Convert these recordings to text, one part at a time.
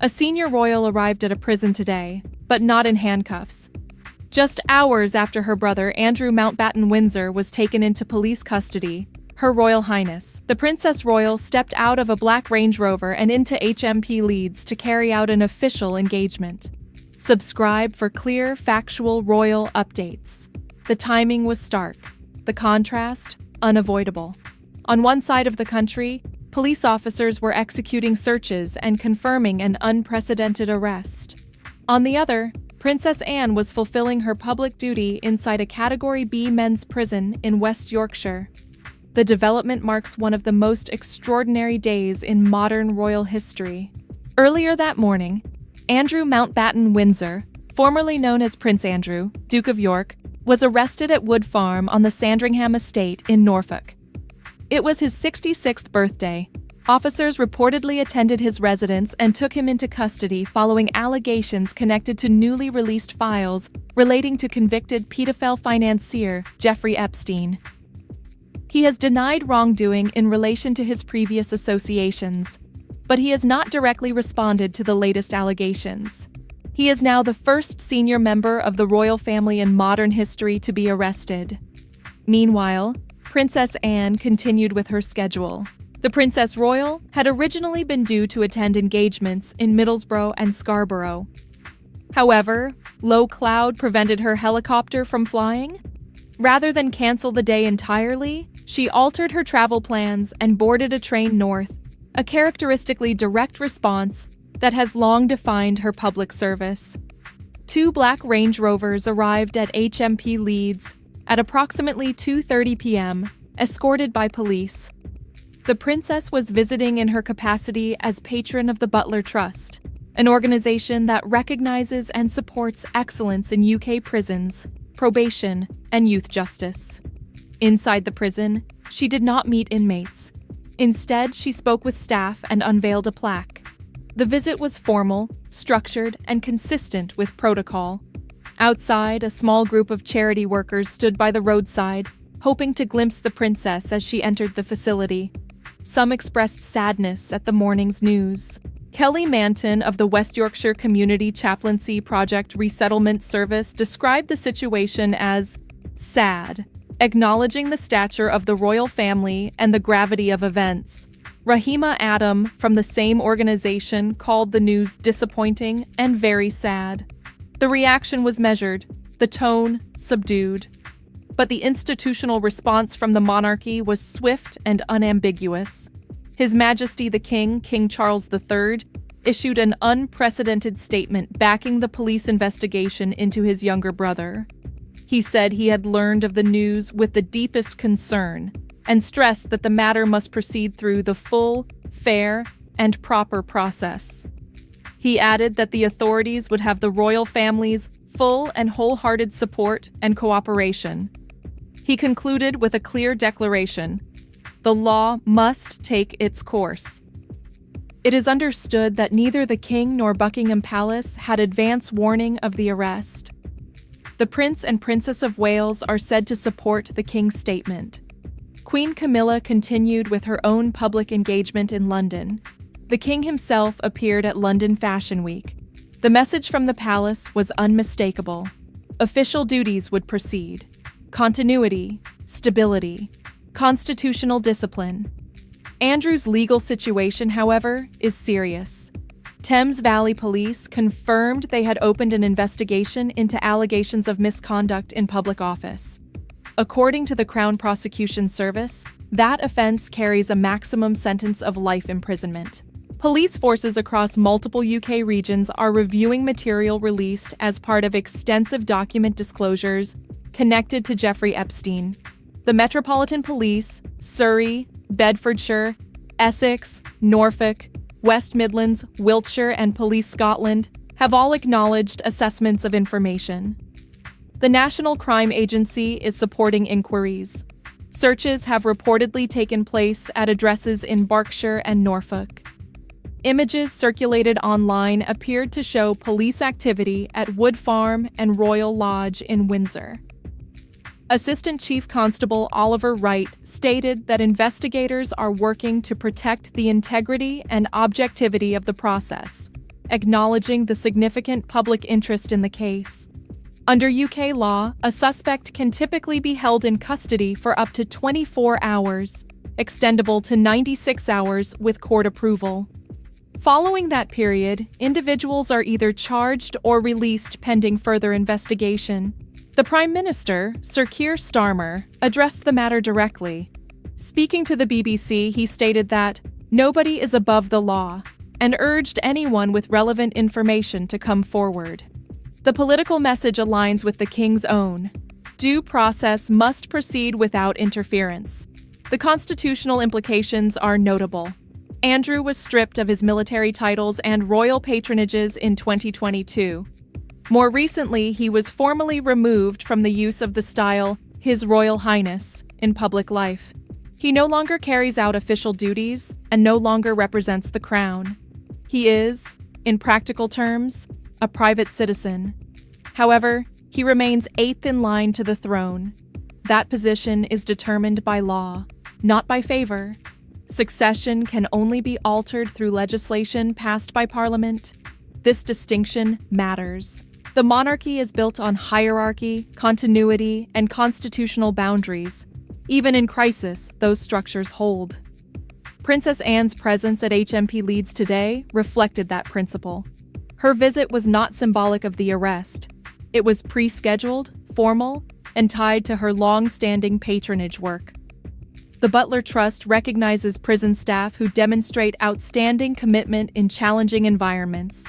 A senior royal arrived at a prison today, but not in handcuffs. Just hours after her brother Andrew Mountbatten Windsor was taken into police custody, Her Royal Highness, the Princess Royal, stepped out of a black Range Rover and into HMP Leeds to carry out an official engagement. Subscribe for clear, factual royal updates. The timing was stark, the contrast unavoidable. On one side of the country, police officers were executing searches and confirming an unprecedented arrest. On the other, Princess Anne was fulfilling her public duty inside a Category B men's prison in West Yorkshire. The development marks one of the most extraordinary days in modern royal history. Earlier that morning, Andrew Mountbatten Windsor, formerly known as Prince Andrew, Duke of York, was arrested at Wood Farm on the Sandringham estate in Norfolk. It was his 66th birthday. Officers reportedly attended his residence and took him into custody following allegations connected to newly released files relating to convicted pedophile financier Jeffrey Epstein. He has denied wrongdoing in relation to his previous associations, but he has not directly responded to the latest allegations. He is now the first senior member of the royal family in modern history to be arrested. Meanwhile, Princess Anne continued with her schedule. The Princess Royal had originally been due to attend engagements in Middlesbrough and Scarborough. However, low cloud prevented her helicopter from flying. Rather than cancel the day entirely, she altered her travel plans and boarded a train north, a characteristically direct response that has long defined her public service. 2 black Range Rovers arrived at HMP Leeds at approximately 2:30 p.m., escorted by police. The princess was visiting in her capacity as patron of the Butler Trust, an organization that recognizes and supports excellence in UK prisons, probation, and youth justice. Inside the prison, she did not meet inmates. Instead, she spoke with staff and unveiled a plaque. The visit was formal, structured, and consistent with protocol. Outside, a small group of charity workers stood by the roadside, hoping to glimpse the princess as she entered the facility. Some expressed sadness at the morning's news. Kelly Manton of the West Yorkshire Community Chaplaincy Project Resettlement Service described the situation as sad, acknowledging the stature of the royal family and the gravity of events. Rahima Adam from the same organization called the news disappointing and very sad. The reaction was measured, the tone subdued. But the institutional response from the monarchy was swift and unambiguous. His Majesty the King, King Charles III, issued an unprecedented statement backing the police investigation into his younger brother. He said he had learned of the news with the deepest concern and stressed that the matter must proceed through the full, fair, and proper process. He added that the authorities would have the royal family's full and wholehearted support and cooperation. He concluded with a clear declaration: the law must take its course. It is understood that neither the King nor Buckingham Palace had advance warning of the arrest. The Prince and Princess of Wales are said to support the King's statement. Queen Camilla continued with her own public engagement in London. The King himself appeared at London Fashion Week. The message from the palace was unmistakable. Official duties would proceed. Continuity, stability, constitutional discipline. Andrew's legal situation, however, is serious. Thames Valley Police confirmed they had opened an investigation into allegations of misconduct in public office. According to the Crown Prosecution Service, that offense carries a maximum sentence of life imprisonment. Police forces across multiple UK regions are reviewing material released as part of extensive document disclosures connected to Jeffrey Epstein. The Metropolitan Police, Surrey, Bedfordshire, Essex, Norfolk, West Midlands, Wiltshire, and Police Scotland have all acknowledged assessments of information. The National Crime Agency is supporting inquiries. Searches have reportedly taken place at addresses in Berkshire and Norfolk. Images circulated online appeared to show police activity at Wood Farm and Royal Lodge in Windsor. Assistant Chief Constable Oliver Wright stated that investigators are working to protect the integrity and objectivity of the process, acknowledging the significant public interest in the case. Under UK law, a suspect can typically be held in custody for up to 24 hours, extendable to 96 hours with court approval. Following that period, individuals are either charged or released pending further investigation. The Prime Minister, Sir Keir Starmer, addressed the matter directly. Speaking to the BBC, he stated that nobody is above the law and urged anyone with relevant information to come forward. The political message aligns with the King's own. Due process must proceed without interference. The constitutional implications are notable. Andrew was stripped of his military titles and royal patronages in 2022. More recently, he was formally removed from the use of the style His Royal Highness in public life. He no longer carries out official duties and no longer represents the crown. He is, in practical terms, a private citizen. However, he remains eighth in line to the throne. That position is determined by law, not by favor. Succession can only be altered through legislation passed by Parliament. This distinction matters. The monarchy is built on hierarchy, continuity, and constitutional boundaries. Even in crisis, those structures hold. Princess Anne's presence at HMP Leeds today reflected that principle. Her visit was not symbolic of the arrest. It was pre-scheduled, formal, and tied to her long-standing patronage work. The Butler Trust recognizes prison staff who demonstrate outstanding commitment in challenging environments.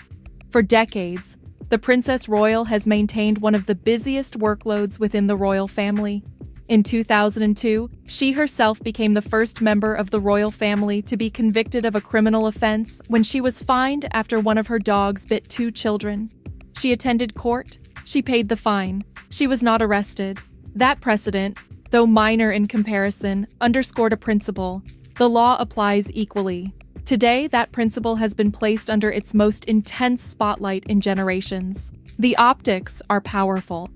For decades, the Princess Royal has maintained one of the busiest workloads within the royal family. In 2002, she herself became the first member of the royal family to be convicted of a criminal offense when she was fined after one of her dogs bit 2 children. She attended court. She paid the fine. She was not arrested. That precedent, though minor in comparison, underscored a principle. The law applies equally. Today, that principle has been placed under its most intense spotlight in generations. The optics are powerful.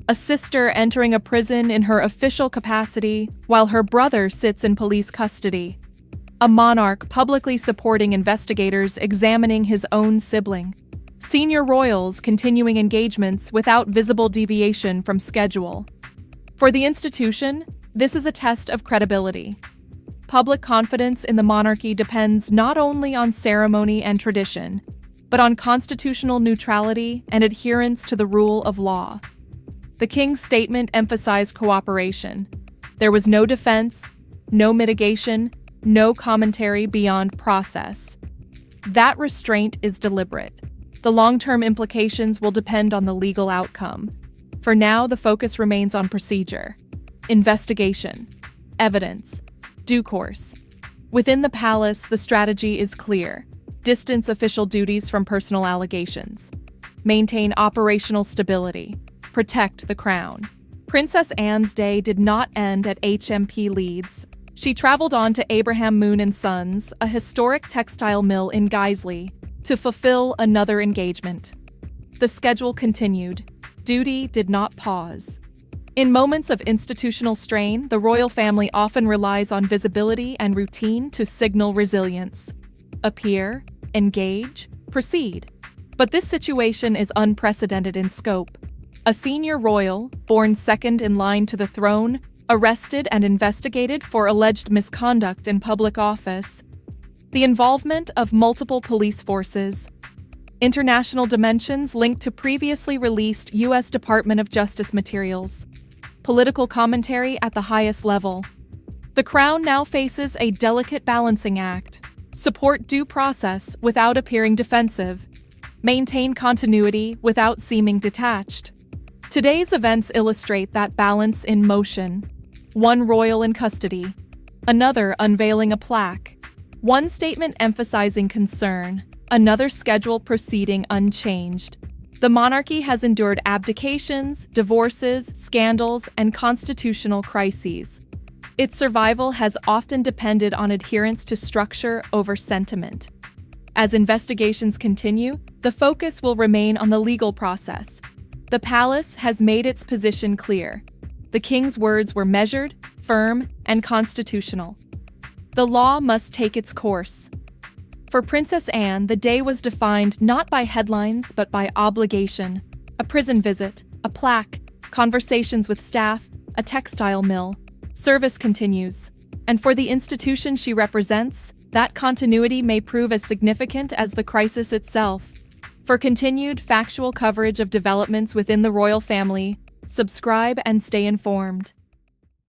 A sister entering a prison in her official capacity while her brother sits in police custody. A monarch publicly supporting investigators examining his own sibling. Senior royals continuing engagements without visible deviation from schedule. For the institution, this is a test of credibility. Public confidence in the monarchy depends not only on ceremony and tradition, but on constitutional neutrality and adherence to the rule of law. The King's statement emphasized cooperation. There was no defense, no mitigation, no commentary beyond process. That restraint is deliberate. The long-term implications will depend on the legal outcome. For now, the focus remains on procedure, investigation, evidence, due course. Within the palace, the strategy is clear. Distance official duties from personal allegations. Maintain operational stability. Protect the crown. Princess Anne's day did not end at HMP Leeds. She traveled on to Abraham Moon & Sons, a historic textile mill in Guiseley, to fulfill another engagement. The schedule continued. Duty did not pause. In moments of institutional strain, the royal family often relies on visibility and routine to signal resilience. Appear, engage, proceed. But this situation is unprecedented in scope. A senior royal, born second in line to the throne, arrested and investigated for alleged misconduct in public office. The involvement of multiple police forces. International dimensions linked to previously released U.S. Department of Justice materials. Political commentary at the highest level. The crown now faces a delicate balancing act. Support due process without appearing defensive. Maintain continuity without seeming detached. Today's events illustrate that balance in motion. One royal in custody, another unveiling a plaque. One statement emphasizing concern, another schedule proceeding unchanged. The monarchy has endured abdications, divorces, scandals, and constitutional crises. Its survival has often depended on adherence to structure over sentiment. As investigations continue, the focus will remain on the legal process. The palace has made its position clear. The king's words were measured, firm, and constitutional. The law must take its course. For Princess Anne, the day was defined not by headlines but by obligation. A prison visit, a plaque, conversations with staff, a textile mill. Service continues. And for the institution she represents, that continuity may prove as significant as the crisis itself. For continued factual coverage of developments within the royal family, subscribe and stay informed.